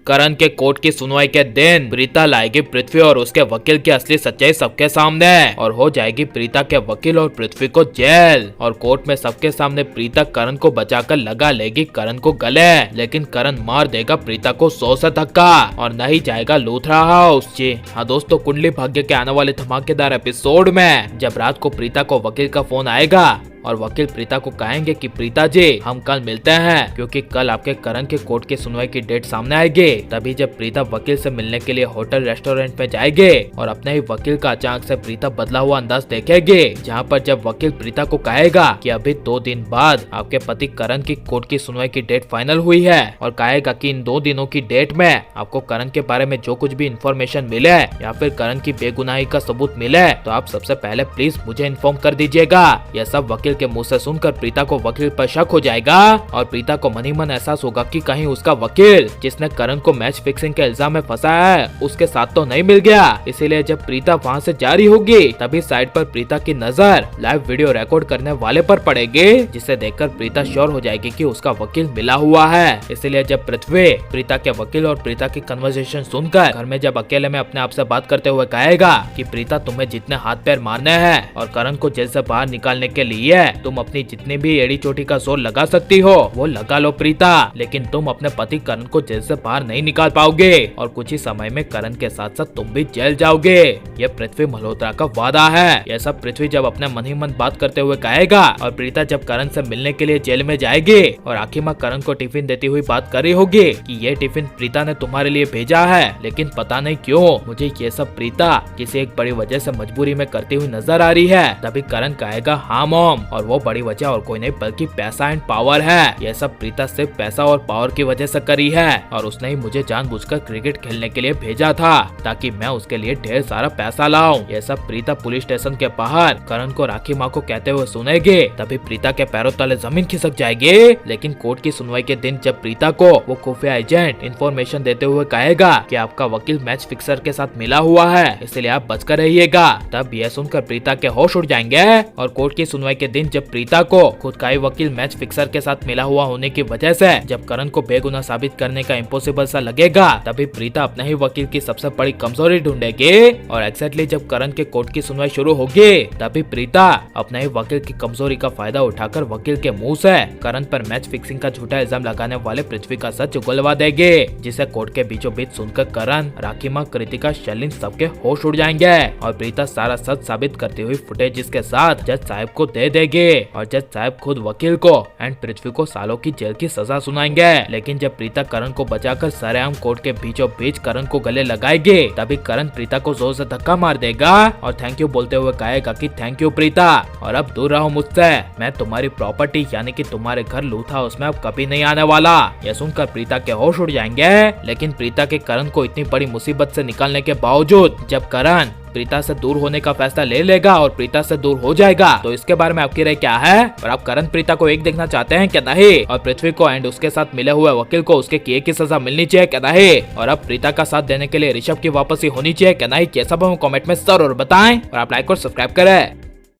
करण के कोर्ट की सुनवाई के दिन प्रीता लाएगी पृथ्वी और उसके वकील की असली सच्चाई सबके सामने और हो जाएगी प्रीता के वकील और पृथ्वी को जेल। और कोर्ट में सबके सामने प्रीता करण को बचाकर लगा लेगी करण को गले, लेकिन करण मार देगा प्रीता को 100 से धक्का और नहीं जाएगा लूथरा हाउस। जी हाँ दोस्तों, कुंडली भाग्य के आने वाले धमाकेदार एपिसोड में जब रात को प्रीता को वकील का फोन आएगा और वकील प्रीता को कहेंगे कि प्रीता जी हम कल मिलते हैं क्योंकि कल आपके करण के कोर्ट की सुनवाई की डेट सामने आएगी। तभी जब प्रीता वकील से मिलने के लिए होटल रेस्टोरेंट में जाएगी और अपने ही वकील का अचानक से प्रीता बदला हुआ अंदाज देखेगी, जहां पर जब वकील प्रीता को कहेगा कि अभी 2 दिन बाद आपके पति करण की कोर्ट की सुनवाई की डेट फाइनल हुई है और कहेगा कि इन 2 दिनों की डेट में आपको करण के बारे में जो कुछ भी इन्फॉर्मेशन मिले या फिर करण की बेगुनाही का सबूत मिले तो आप सबसे पहले प्लीज मुझे इन्फॉर्म कर दीजिएगा। यह सब वकील के मुंह से सुनकर प्रीता को वकील पर शक हो जाएगा और प्रीता को मन ही मन एहसास होगा कि कहीं उसका वकील जिसने करण को मैच फिक्सिंग के इल्जाम में फंसाया है उसके साथ तो नहीं मिल गया। इसीलिए जब प्रीता वहां से जा रही होगी तभी साइड पर प्रीता की नजर लाइव वीडियो रिकॉर्ड करने वाले पर पड़ेगी, जिसे देखकर प्रीता श्योर हो जाएगी कि उसका वकील मिला हुआ है। इसीलिए जब पृथ्वी प्रीता के वकील और प्रीता की कन्वर्सेशन सुनकर घर में जब अकेले में अपने आप से बात करते हुए कहेगा कि प्रीता तुम्हें जितने हाथ पैर मारने हैं और करण को जेल से बाहर निकालने के लिए तुम अपनी जितनी भी एड़ी चोटी का जोर लगा सकती हो वो लगा लो प्रीता, लेकिन तुम अपने पति करण को जेल से बाहर नहीं निकाल पाओगे और कुछ ही समय में करण के साथ साथ तुम भी जेल जाओगे। ये पृथ्वी मल्होत्रा का वादा है। यह सब पृथ्वी जब अपने मन ही मन बात करते हुए कहेगा और प्रीता जब करण से मिलने के लिए जेल में जाएगी और आखिर में करण को टिफिन देती हुई बात कर रही होगी कि ये टिफिन प्रीता ने तुम्हारे लिए भेजा है, लेकिन पता नहीं क्यों मुझे ये सब प्रीता किसी एक बड़ी वजह से मजबूरी में करती हुई नजर आ रही है। तभी करण कहेगा हाँ मॉम, और वो बड़ी वजह और कोई नहीं बल्कि पैसा एंड पावर है। यह सब प्रीता सिर्फ पैसा और पावर की वजह से करी है और उसने ही मुझे जानबूझकर क्रिकेट खेलने के लिए भेजा था ताकि मैं उसके लिए ढेर सारा पैसा लाऊं। यह सब प्रीता पुलिस स्टेशन के बाहर करण को राखी माँ को कहते हुए सुनेगी। तभी प्रीता के पैरों तले जमीन खिसक जाएगी। लेकिन कोर्ट की सुनवाई के दिन जब प्रीता को वो खुफिया एजेंट इंफॉर्मेशन देते हुए कहेगा कि आपका वकील मैच फिक्सर के साथ मिला हुआ है, इसलिए आप बचकर रहिएगा, तब यह सुनकर प्रीता के होश उड़ जाएंगे। और कोर्ट की सुनवाई के दिन जब प्रीता को खुद का ही वकील मैच फिक्सर के साथ मिला हुआ होने की वजह से जब करण को बेगुनाह साबित करने का इम्पॉसिबल सा लगेगा, तभी प्रीता अपने ही वकील की सबसे बड़ी कमजोरी ढूंढेगी। और एक्जैक्टली जब करण के कोर्ट की सुनवाई शुरू होगी तभी प्रीता अपने ही वकील की कमजोरी का फायदा उठाकर वकील के मुंह से करण पर मैच फिक्सिंग का झूठा इल्जाम लगाने वाले पृथ्वी का सच उगलवा देगी, जिसे कोर्ट के बीचों बीच सुनकर करण, राखी माँ, कृतिका, शर्लिन सबके होश उड़ जाएंगे और प्रीता सारा सच साबित करती हुई फुटेज के साथ जज साहब को दे देगी और जज साहब खुद वकील को एंड पृथ्वी को सालों की जेल की सजा सुनाएंगे। लेकिन जब प्रीता करण को बचाकर सरेआम कोर्ट के बीचों बीच करण को गले लगाएगी तभी करण प्रीता को जोर से धक्का मार देगा और थैंक यू बोलते हुए कहेगा कि थैंक यू प्रीता, और अब दूर रहो मुझसे, मैं तुम्हारी प्रॉपर्टी यानी कि तुम्हारे घर लूथा उसमें अब कभी नहीं आने वाला। यह सुनकर प्रीता के होश उड़ जाएंगे। लेकिन प्रीता के करण को इतनी बड़ी मुसीबत से निकालने के बावजूद जब करण प्रीता से दूर होने का फैसला ले लेगा और प्रीता से दूर हो जाएगा तो इसके बारे में आपकी राय क्या है? और आप करण प्रीता को एक देखना चाहते हैं क्या नहीं? और पृथ्वी को एंड उसके साथ मिले हुए वकील को उसके किए की सजा मिलनी चाहिए क्या नहीं? और अब प्रीता का साथ देने के लिए ऋषभ की वापसी होनी चाहिए क्या नहीं? ये सब हमें कमेंट में जरूर बताएं और आप लाइक और सब्सक्राइब करें।